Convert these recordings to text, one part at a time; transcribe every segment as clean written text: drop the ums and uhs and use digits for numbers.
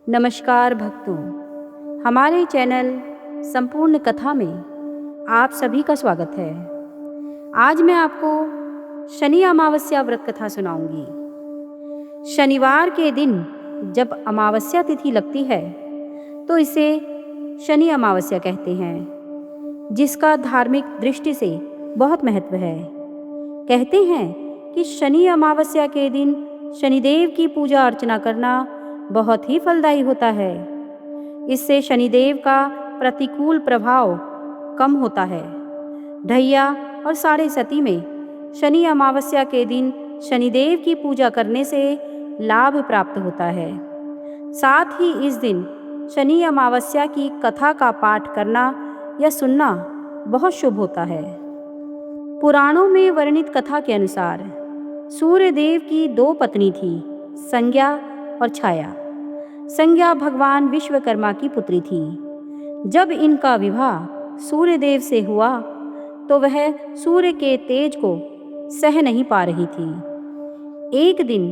नमस्कार भक्तों, हमारे चैनल संपूर्ण कथा में आप सभी का स्वागत है। आज मैं आपको शनि अमावस्या व्रत कथा सुनाऊंगी। शनिवार के दिन जब अमावस्या तिथि लगती है तो इसे शनि अमावस्या कहते हैं, जिसका धार्मिक दृष्टि से बहुत महत्व है। कहते हैं कि शनि अमावस्या के दिन शनिदेव की पूजा अर्चना करना बहुत ही फलदायी होता है। इससे शनिदेव का प्रतिकूल प्रभाव कम होता है। ढैया और साढ़े सती में शनि अमावस्या के दिन शनिदेव की पूजा करने से लाभ प्राप्त होता है। साथ ही इस दिन शनि अमावस्या की कथा का पाठ करना या सुनना बहुत शुभ होता है। पुराणों में वर्णित कथा के अनुसार सूर्य देव की दो पत्नी थी, संज्ञा और छाया। संज्ञा भगवान विश्वकर्मा की पुत्री थी। जब इनका विवाह सूर्य देव से हुआ तो वह सूर्य के तेज को सह नहीं पा रही थी। एक दिन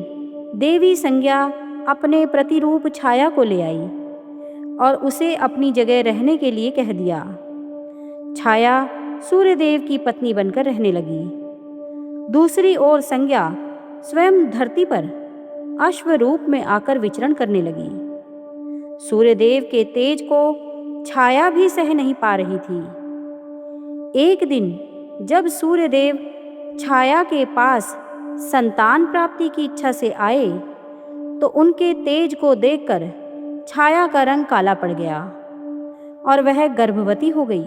देवी संज्ञा अपने प्रतिरूप छाया को ले आई और उसे अपनी जगह रहने के लिए कह दिया। छाया सूर्य देव की पत्नी बनकर रहने लगी। दूसरी ओर संज्ञा स्वयं धरती पर अश्व रूप में आकर विचरण करने लगी। सूर्यदेव के तेज को छाया भी सह नहीं पा रही थी। एक दिन जब सूर्यदेव छाया के पास संतान प्राप्ति की इच्छा से आए तो उनके तेज को देखकर छाया का रंग काला पड़ गया और वह गर्भवती हो गई।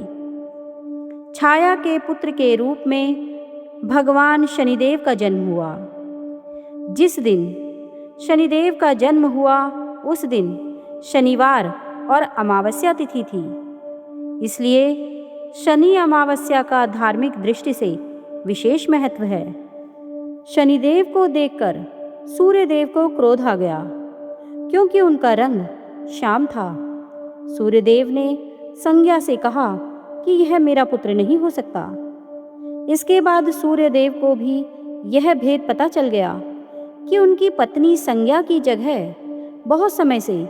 छाया के पुत्र के रूप में भगवान शनिदेव का जन्म हुआ। जिस दिन शनिदेव का जन्म हुआ उस दिन शनिवार और अमावस्या तिथि थी। इसलिए शनि अमावस्या का धार्मिक दृष्टि से विशेष महत्व है। शनिदेव को देखकर सूर्यदेव को क्रोध आ गया, क्योंकि उनका रंग श्याम था। सूर्यदेव ने संज्ञा से कहा कि यह मेरा पुत्र नहीं हो सकता। इसके बाद सूर्यदेव को भी यह भेद पता चल गया कि उनकी पत्नी संज्ञा की जगह बहुत समय से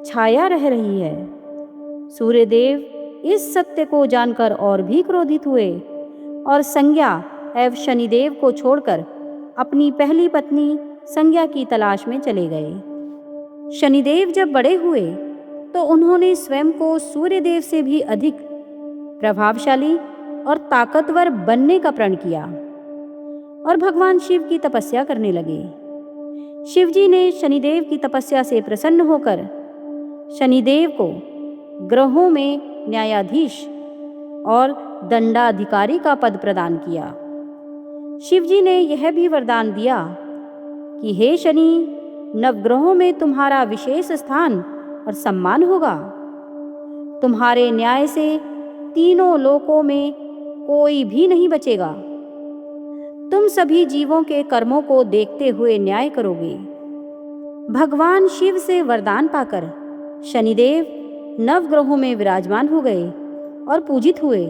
छाया रह रही है। सूर्यदेव इस सत्य को जानकर और भी क्रोधित हुए और संज्ञा एवं शनिदेव को छोड़कर अपनी पहली पत्नी संज्ञा की तलाश में चले गए। शनिदेव जब बड़े हुए तो उन्होंने स्वयं को सूर्यदेव से भी अधिक प्रभावशाली और ताकतवर बनने का प्रण किया और भगवान शिव की तपस्या करने लगे। शिवजी ने शनिदेव की तपस्या से प्रसन्न होकर शनिदेव को ग्रहों में न्यायाधीश और दंडाधिकारी का पद प्रदान किया। शिवजी ने यह भी वरदान दिया कि हे शनि, नवग्रहों में तुम्हारा विशेष स्थान और सम्मान होगा। तुम्हारे न्याय से तीनों लोकों में कोई भी नहीं बचेगा। तुम सभी जीवों के कर्मों को देखते हुए न्याय करोगे। भगवान शिव से वरदान पाकर शनिदेव नवग्रहों में विराजमान हो गए और पूजित हुए।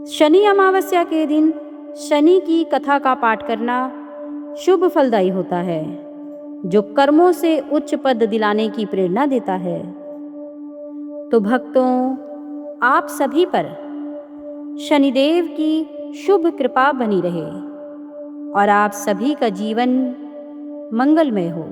शनि अमावस्या के दिन शनि की कथा का पाठ करना शुभ फलदायी होता है, जो कर्मों से उच्च पद दिलाने की प्रेरणा देता है। तो भक्तों, आप सभी पर शनिदेव की शुभ कृपा बनी रहे और आप सभी का जीवन मंगलमय हो।